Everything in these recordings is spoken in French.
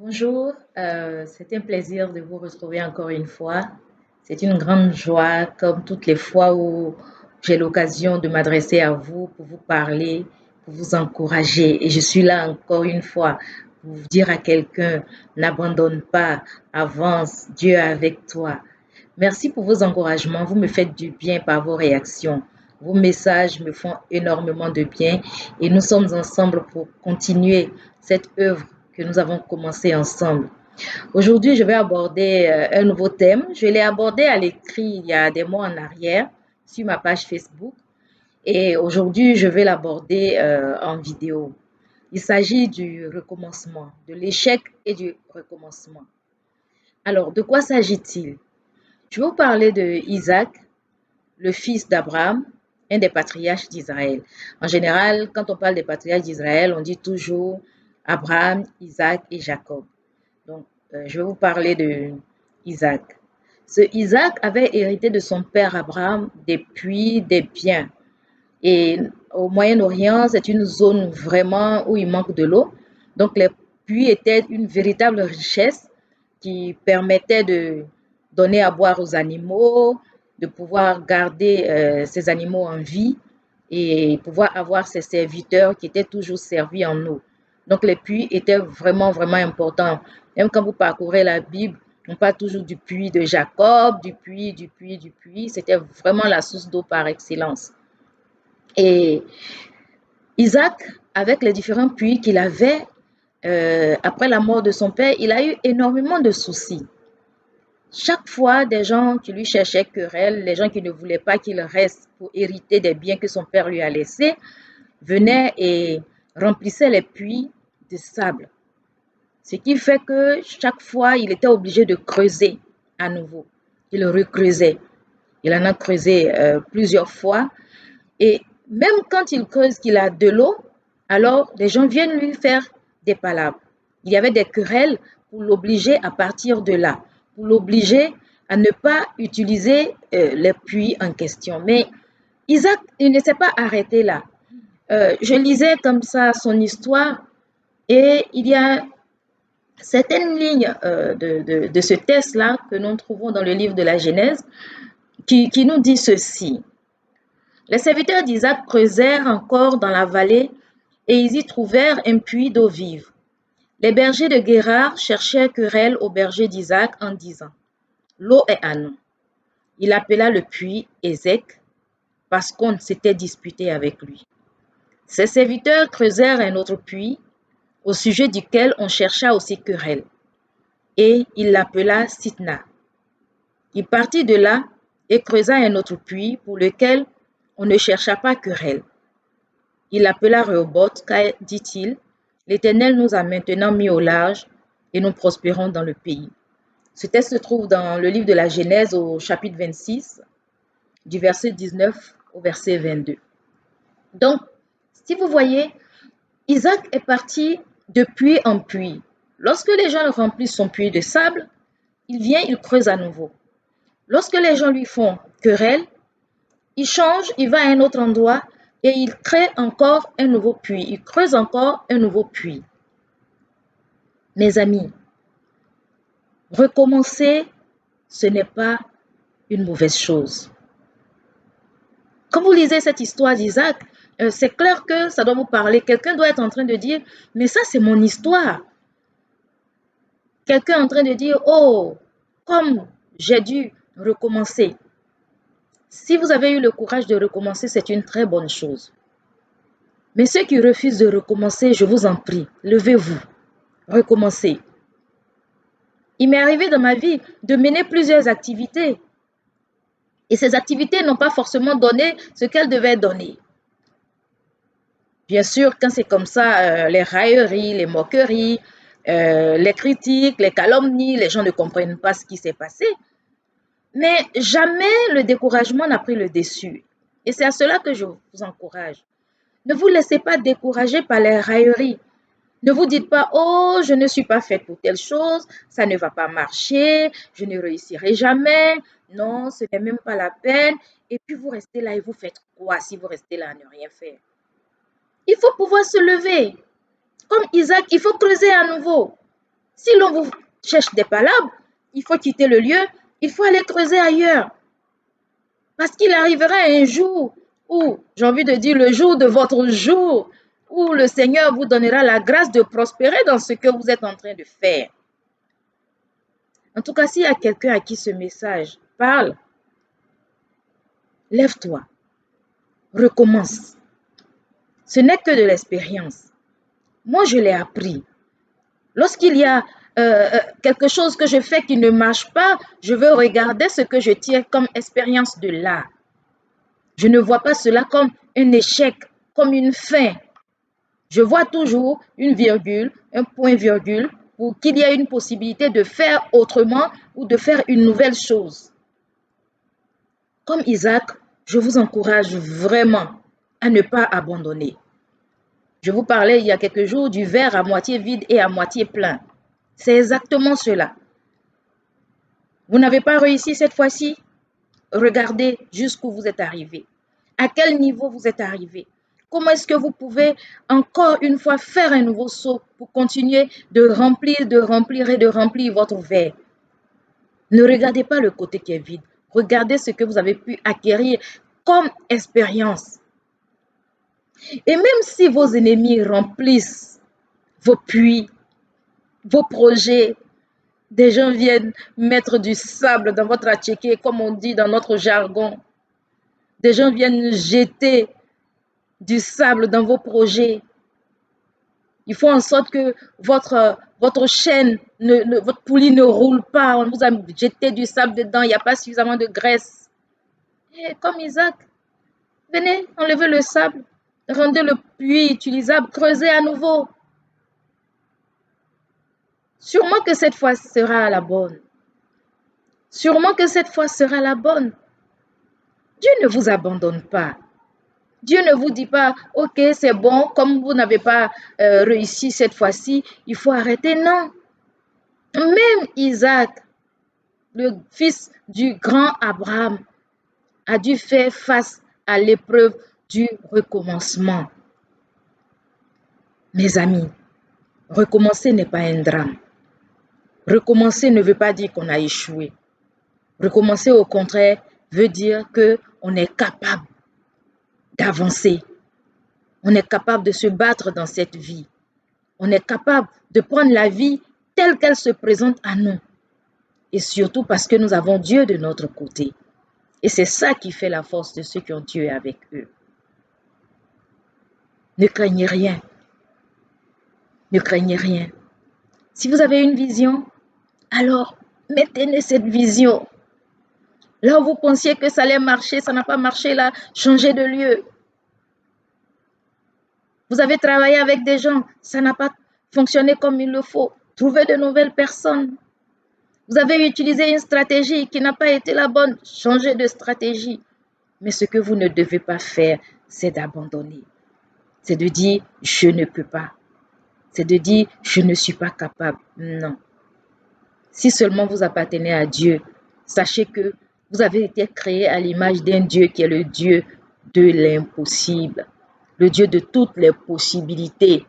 Bonjour, c'est un plaisir de vous retrouver encore une fois. C'est une grande joie, comme toutes les fois où j'ai l'occasion de m'adresser à vous pour vous parler, pour vous encourager. Et je suis là encore une fois pour vous dire à quelqu'un, n'abandonne pas, avance, Dieu est avec toi. Merci pour vos encouragements, vous me faites du bien par vos réactions. Vos messages me font énormément de bien et nous sommes ensemble pour continuer cette œuvre que nous avons commencée ensemble. Aujourd'hui, je vais aborder un nouveau thème. Je l'ai abordé à l'écrit il y a des mois en arrière sur ma page Facebook et aujourd'hui, je vais l'aborder en vidéo. Il s'agit du recommencement, de l'échec et du recommencement. Alors, de quoi s'agit-il? Je vais vous parler de Isaac, le fils d'Abraham, un des patriarches d'Israël. En général, quand on parle des patriarches d'Israël, on dit toujours Abraham, Isaac et Jacob. Donc, je vais vous parler de Isaac. Ce Isaac avait hérité de son père Abraham des puits, des biens. Et au Moyen-Orient, c'est une zone vraiment où il manque de l'eau. Donc, les puits étaient une véritable richesse qui permettait de donner à boire aux animaux, de pouvoir garder ces animaux en vie et pouvoir avoir ces serviteurs qui étaient toujours servis en eau. Donc, les puits étaient vraiment, vraiment importants. Même quand vous parcourez la Bible, on parle toujours du puits de Jacob, du puits, du puits, du puits. C'était vraiment la source d'eau par excellence. Et Isaac, avec les différents puits qu'il avait, après la mort de son père, il a eu énormément de soucis. Chaque fois, des gens qui lui cherchaient querelle, les gens qui ne voulaient pas qu'il reste pour hériter des biens que son père lui a laissés, venaient et remplissaient les puits de sable. Ce qui fait que chaque fois, il était obligé de creuser à nouveau. Il recreusait. Il en a creusé plusieurs fois. Et même quand il creuse qu'il a de l'eau, alors les gens viennent lui faire des palabres. Il y avait des querelles pour l'obliger à partir de là, pour l'obliger à ne pas utiliser les puits en question. Mais Isaac, il ne s'est pas arrêté là. Je lisais comme ça son histoire et il y a certaines lignes de ce texte-là que nous trouvons dans le livre de la Genèse qui nous dit ceci. Les serviteurs d'Isaac creusèrent encore dans la vallée et ils y trouvèrent un puits d'eau vive. Les bergers de Guérar cherchèrent querelle aux bergers d'Isaac en disant, l'eau est à nous. Il appela le puits Ézek parce qu'on s'était disputé avec lui. Ses serviteurs creusèrent un autre puits au sujet duquel on chercha aussi querelle et il l'appela Sitna. Il partit de là et creusa un autre puits pour lequel on ne chercha pas querelle. Il l'appela Rehoboth, car, dit-il, l'Éternel nous a maintenant mis au large et nous prospérons dans le pays. Ce texte se trouve dans le livre de la Genèse au chapitre 26, du verset 19 au verset 22. Donc, si vous voyez, Isaac est parti de puits en puits. Lorsque les gens remplissent son puits de sable, il vient, il creuse à nouveau. Lorsque les gens lui font querelle, il change, il va à un autre endroit et il crée encore un nouveau puits. Il creuse encore un nouveau puits. Mes amis, recommencer, ce n'est pas une mauvaise chose. Quand vous lisez cette histoire d'Isaac, c'est clair que ça doit vous parler. Quelqu'un doit être en train de dire, mais ça c'est mon histoire. Quelqu'un est en train de dire, oh, comme j'ai dû recommencer. Si vous avez eu le courage de recommencer, c'est une très bonne chose. Mais ceux qui refusent de recommencer, je vous en prie, levez-vous, recommencez. Il m'est arrivé dans ma vie de mener plusieurs activités. Et ces activités n'ont pas forcément donné ce qu'elles devaient donner. Bien sûr, quand c'est comme ça, les railleries, les moqueries, les critiques, les calomnies, les gens ne comprennent pas ce qui s'est passé. Mais jamais le découragement n'a pris le dessus. Et c'est à cela que je vous encourage. Ne vous laissez pas décourager par les railleries. Ne vous dites pas, oh, je ne suis pas faite pour telle chose, ça ne va pas marcher, je ne réussirai jamais, non, ce n'est même pas la peine. Et puis vous restez là et vous faites quoi si vous restez là à ne rien faire? Il faut pouvoir se lever. Comme Isaac, il faut creuser à nouveau. Si l'on vous cherche des palabres, il faut quitter le lieu, il faut aller creuser ailleurs. Parce qu'il arrivera un jour où, j'ai envie de dire, le jour de votre jour, où le Seigneur vous donnera la grâce de prospérer dans ce que vous êtes en train de faire. En tout cas, s'il y a quelqu'un à qui ce message parle, lève-toi, recommence. Ce n'est que de l'expérience. Moi, je l'ai appris. Lorsqu'il y a quelque chose que je fais qui ne marche pas, je veux regarder ce que je tire comme expérience de là. Je ne vois pas cela comme un échec, comme une fin. Je vois toujours une virgule, un point-virgule, pour qu'il y ait une possibilité de faire autrement ou de faire une nouvelle chose. Comme Isaac, je vous encourage vraiment à ne pas abandonner. Je vous parlais il y a quelques jours du verre à moitié vide et à moitié plein. C'est exactement cela. Vous n'avez pas réussi cette fois-ci? Regardez jusqu'où vous êtes arrivé. À quel niveau vous êtes arrivé? Comment est-ce que vous pouvez encore une fois faire un nouveau saut pour continuer de remplir et de remplir votre verre? Ne regardez pas le côté qui est vide. Regardez ce que vous avez pu acquérir comme expérience. Et même si vos ennemis remplissent vos puits, vos projets, des gens viennent mettre du sable dans votre attiéké, comme on dit dans notre jargon. Des gens viennent jeter du sable dans vos projets. Il faut en sorte que votre chaîne, votre poulie ne roule pas. On vous a jeté du sable dedans, il n'y a pas suffisamment de graisse. Et comme Isaac, venez, enlevez le sable, rendez le puits utilisable, creusez à nouveau. Sûrement que cette fois sera la bonne. Sûrement que cette fois sera la bonne. Dieu ne vous abandonne pas. Dieu ne vous dit pas, ok, c'est bon, comme vous n'avez pas réussi cette fois-ci, il faut arrêter. Non. Même Isaac, le fils du grand Abraham, a dû faire face à l'épreuve du recommencement. Mes amis, recommencer n'est pas un drame. Recommencer ne veut pas dire qu'on a échoué. Recommencer, au contraire, veut dire qu'on est capable d'avancer. On est capable de se battre dans cette vie. On est capable de prendre la vie telle qu'elle se présente à nous. Et surtout parce que nous avons Dieu de notre côté. Et c'est ça qui fait la force de ceux qui ont Dieu avec eux. Ne craignez rien. Ne craignez rien. Si vous avez une vision, alors mettez-le cette vision. Là où vous pensiez que ça allait marcher, ça n'a pas marché là, changez de lieu. Vous avez travaillé avec des gens, ça n'a pas fonctionné comme il le faut. Trouvez de nouvelles personnes. Vous avez utilisé une stratégie qui n'a pas été la bonne, changez de stratégie. Mais ce que vous ne devez pas faire, c'est d'abandonner. C'est de dire, je ne peux pas. C'est de dire, je ne suis pas capable. Non. Si seulement vous appartenez à Dieu, sachez que vous avez été créé à l'image d'un Dieu qui est le Dieu de l'impossible, le Dieu de toutes les possibilités,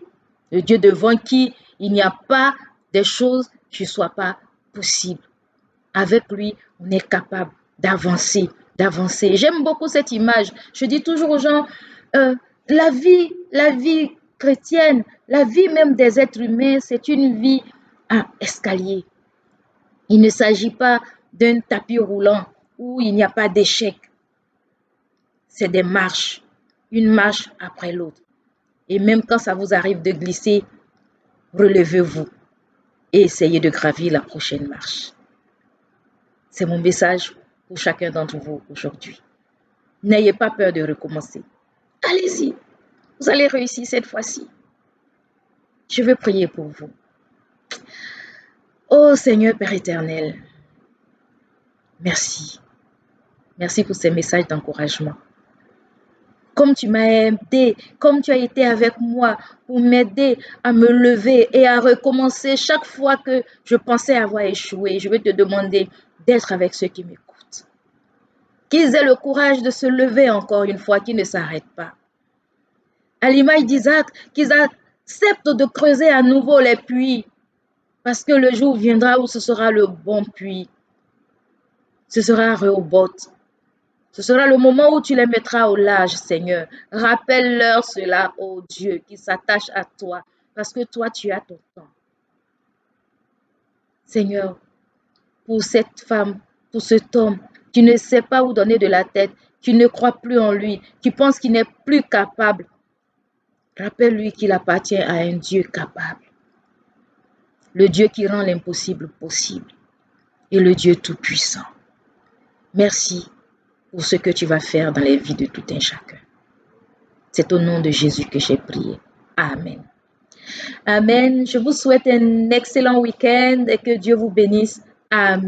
le Dieu devant qui il n'y a pas des choses qui ne soient pas possibles. Avec lui, on est capable d'avancer, d'avancer. J'aime beaucoup cette image. Je dis toujours aux gens, la vie chrétienne, la vie même des êtres humains, c'est une vie à escalier. Il ne s'agit pas d'un tapis roulant où il n'y a pas d'échec. C'est des marches, une marche après l'autre. Et même quand ça vous arrive de glisser, relevez-vous et essayez de gravir la prochaine marche. C'est mon message pour chacun d'entre vous aujourd'hui. N'ayez pas peur de recommencer. Allez-y, vous allez réussir cette fois-ci. Je veux prier pour vous. Ô Seigneur Père éternel, merci. Merci pour ces messages d'encouragement. Comme tu m'as aidé, comme tu as été avec moi pour m'aider à me lever et à recommencer chaque fois que je pensais avoir échoué. Je vais te demander d'être avec ceux qui m'écoutent. Qu'ils aient le courage de se lever encore une fois, qu'ils ne s'arrêtent pas. À l'image d'Isaac, qu'ils acceptent de creuser à nouveau les puits Parce que le jour viendra où ce sera le bon puits. Ce sera Rehoboth. Ce sera le moment où tu les mettras au large, Seigneur. Rappelle-leur cela, ô Dieu, qui s'attache à toi, parce que toi, tu as ton temps. Seigneur, pour cette femme, pour cet homme qui ne sait pas où donner de la tête, qui ne croit plus en lui, qui pense qu'il n'est plus capable, rappelle-lui qu'il appartient à un Dieu capable, le Dieu qui rend l'impossible possible et le Dieu tout-puissant. Merci pour ce que tu vas faire dans les vies de tout un chacun. C'est au nom de Jésus que j'ai prié. Amen. Amen. Je vous souhaite un excellent week-end et que Dieu vous bénisse. Amen.